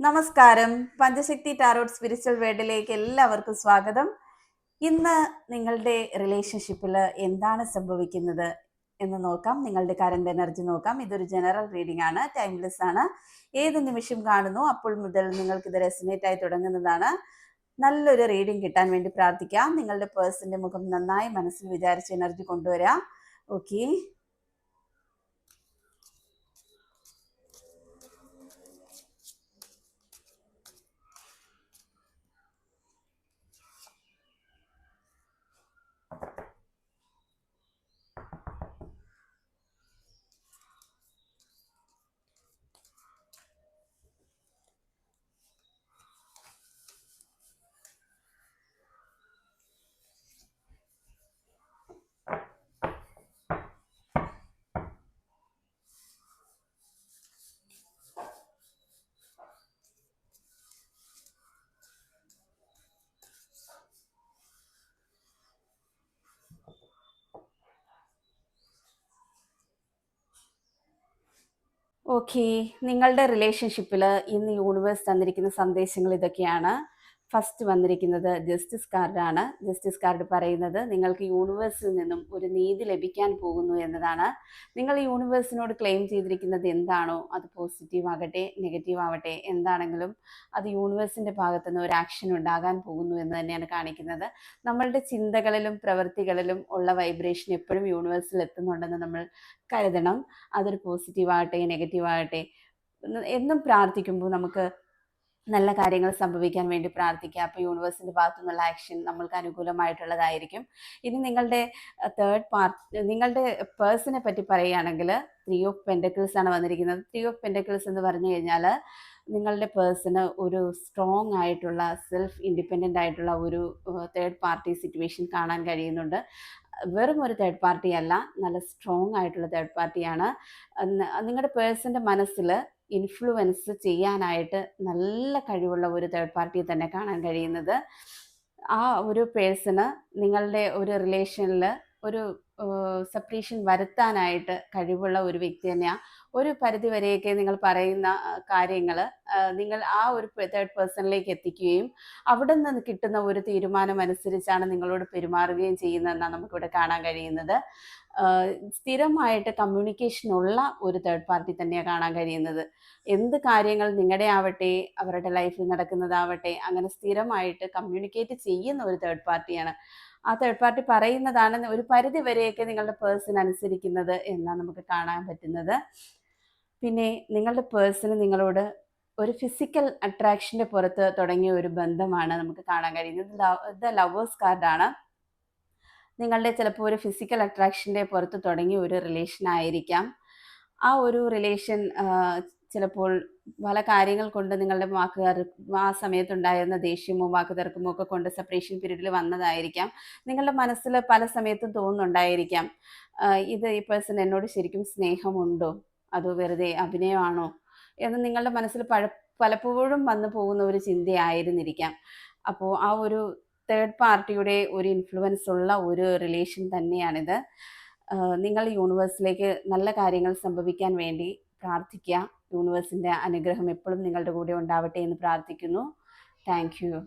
നമസ്കാരം. പഞ്ചശക്തി tarot spiritual വേൾഡിലേക്ക് എല്ലാവർക്കും സ്വാഗതം. ഇന്ന് നിങ്ങളുടെ റിലേഷൻഷിപ്പിൽ എന്താണ് സംഭവിക്കുന്നത് എന്ന് നോക്കാം. നിങ്ങളുടെ കറന്റ് എനർജി നോക്കാം. ഇതൊരു ജനറൽ റീഡിംഗ് ആണ്, ടൈംലെസ് ആണ്. ഏത് നിമിഷം കാണുന്നു അപ്പോൾ മുതൽ നിങ്ങൾക്ക് ഇത് റെസനേറ്റ് ആയി തുടങ്ങുന്നതാണ്. നല്ലൊരു റീഡിംഗ് കിട്ടാൻ വേണ്ടി പ്രാർത്ഥിക്കാം. നിങ്ങളുടെ പേഴ്സന്റെ മുഖം നന്നായി മനസ്സിൽ വിചാരിച്ച് എനർജി കൊണ്ടുവരാം. Okay, okay. നിങ്ങളുടെ റിലേഷൻഷിപ്പിൽ ഇന്ന് യൂണിവേഴ്സ് തന്നിരിക്കുന്ന സന്ദേശങ്ങൾ ഇതൊക്കെയാണ്. ഫസ്റ്റ് വന്നിരിക്കുന്നത് ജസ്റ്റിസ് കാർഡാണ്. ജസ്റ്റിസ് കാർഡ് പറയുന്നത് നിങ്ങൾക്ക് യൂണിവേഴ്സിൽ നിന്നും ഒരു നീതി ലഭിക്കാൻ പോകുന്നു എന്നതാണ്. നിങ്ങൾ യൂണിവേഴ്സിനോട് ക്ലെയിം ചെയ്തിരിക്കുന്നത് എന്താണോ, അത് പോസിറ്റീവ് ആകട്ടെ നെഗറ്റീവ് ആവട്ടെ, എന്താണെങ്കിലും അത് യൂണിവേഴ്സിൻ്റെ ഭാഗത്തുനിന്ന് ഒരു ആക്ഷൻ ഉണ്ടാകാൻ പോകുന്നു എന്ന് തന്നെയാണ് കാണിക്കുന്നത്. നമ്മളുടെ ചിന്തകളിലും പ്രവൃത്തികളിലും ഉള്ള വൈബ്രേഷൻ എപ്പോഴും യൂണിവേഴ്സിൽ എത്തുന്നുണ്ടെന്ന് നമ്മൾ കരുതണം. അതൊരു പോസിറ്റീവ് ആകട്ടെ നെഗറ്റീവ് ആകട്ടെ, എന്നും പ്രാർത്ഥിക്കുമ്പോൾ നമുക്ക് നല്ല കാര്യങ്ങൾ സംഭവിക്കാൻ വേണ്ടി പ്രാർത്ഥിക്കുക. അപ്പോൾ യൂണിവേഴ്സിൻ്റെ ഭാഗത്തു നിന്നുള്ള ആക്ഷൻ നമ്മൾക്ക് അനുകൂലമായിട്ടുള്ളതായിരിക്കും. ഇനി നിങ്ങളുടെ തേർഡ് പാർട്ടി, നിങ്ങളുടെ പേഴ്സണെ പറ്റി പറയുകയാണെങ്കിൽ 3 ഓഫ് പെൻറ്റക്കിൾസ് ആണ് വന്നിരിക്കുന്നത്. 3 ഓഫ് പെൻറ്റക്കിൾസ് എന്ന് പറഞ്ഞു കഴിഞ്ഞാൽ നിങ്ങളുടെ പേഴ്സണ് ഒരു സ്ട്രോങ് ആയിട്ടുള്ള സെൽഫ് ഇൻഡിപെൻഡൻ്റ് ആയിട്ടുള്ള ഒരു തേർഡ് പാർട്ടി സിറ്റുവേഷൻ കാണാൻ കഴിയുന്നുണ്ട്. വെറും ഒരു തേർഡ് പാർട്ടി അല്ല, നല്ല സ്ട്രോങ് ആയിട്ടുള്ള തേർഡ് പാർട്ടിയാണ്. നിങ്ങളുടെ പേഴ്സൻ്റെ മനസ്സിൽ ഇൻഫ്ലുവൻസ് ചെയ്യാനായിട്ട് നല്ല കഴിവുള്ള ഒരു തേർഡ് പാർട്ടിയെ തന്നെ കാണാൻ കഴിയുന്നത്. ആ ഒരു പേഴ്സണ് നിങ്ങളുടെ ഒരു റിലേഷനിൽ ഒരു സെപ്പറേഷൻ വരുത്താനായിട്ട് കഴിവുള്ള ഒരു വ്യക്തി തന്നെയാണ്. ഒരു പരിധി വരെയൊക്കെ നിങ്ങൾ പറയുന്ന കാര്യങ്ങൾ നിങ്ങൾ ആ ഒരു തേർഡ് പേഴ്സണിലേക്ക് എത്തിക്കുകയും അവിടെ നിന്ന് കിട്ടുന്ന ഒരു തീരുമാനം അനുസരിച്ചാണ് നിങ്ങളോട് പെരുമാറുകയും ചെയ്യുന്നതെന്നാണ് നമുക്കിവിടെ കാണാൻ കഴിയുന്നത്. സ്ഥിരമായിട്ട് കമ്മ്യൂണിക്കേഷൻ ഉള്ള ഒരു തേർഡ് പാർട്ടി തന്നെയാണ് കാണാൻ കഴിയുന്നത്. എന്ത് കാര്യങ്ങൾ നിങ്ങളുടെ ആവട്ടെ അവരുടെ ലൈഫിൽ നടക്കുന്നതാവട്ടെ, അങ്ങനെ സ്ഥിരമായിട്ട് കമ്മ്യൂണിക്കേറ്റ് ചെയ്യുന്ന ഒരു തേർഡ് പാർട്ടിയാണ്. ആ തേർഡ് പാർട്ടി പറയുന്നതാണ് ഒരു പരിധി വരെയൊക്കെ നിങ്ങളുടെ പേഴ്സൺ അനുസരിക്കുന്നത് എന്നാണ് നമുക്ക് കാണാൻ പറ്റുന്നത്. പിന്നെ നിങ്ങളുടെ പേഴ്സണ് നിങ്ങളോട് ഒരു ഫിസിക്കൽ അട്രാക്ഷൻ്റെ പുറത്ത് തുടങ്ങിയ ഒരു ബന്ധമാണ് നമുക്ക് കാണാൻ കഴിയുന്നത്. ദ ലവേഴ്സ് കാർഡാണ്. നിങ്ങളുടെ ചിലപ്പോൾ ഒരു ഫിസിക്കൽ അട്രാക്ഷൻ്റെ പുറത്ത് തുടങ്ങിയ ഒരു റിലേഷൻ ആയിരിക്കാം. ആ ഒരു റിലേഷൻ ചിലപ്പോൾ പല കാര്യങ്ങൾ കൊണ്ട് നിങ്ങളുടെ ആ സമയത്തുണ്ടായിരുന്ന ദേഷ്യമോ വാക്കുതർക്കമോ ഒക്കെ കൊണ്ട് സെപ്പറേഷൻ പീരീഡിൽ വന്നതായിരിക്കാം. നിങ്ങളുടെ മനസ്സിൽ പല സമയത്തും തോന്നുന്നുണ്ടായിരിക്കാം, ഇത് ഈ പേഴ്സൺ എന്നോട് ശരിക്കും സ്നേഹമുണ്ടോ അതോ വെറുതെ അഭിനയമാണോ എന്ന് നിങ്ങളുടെ മനസ്സിൽ പലപ്പോഴും വന്നു പോകുന്ന ഒരു ചിന്തയായിരുന്നിരിക്കാം. അപ്പോൾ ആ ഒരു തേർഡ് പാർട്ടിയുടെ ഒരു ഇൻഫ്ലുവൻസ് ഉള്ള ഒരു റിലേഷൻ തന്നെയാണിത്. നിങ്ങൾ യൂണിവേഴ്സിലേക്ക് നല്ല കാര്യങ്ങൾ സംഭവിക്കാൻ വേണ്ടി പ്രാർത്ഥിക്കുക. യൂണിവേഴ്സിൻ്റെ അനുഗ്രഹം എപ്പോഴും നിങ്ങളുടെ കൂടെ ഉണ്ടാവട്ടെ എന്ന് പ്രാർത്ഥിക്കുന്നു. Thank you.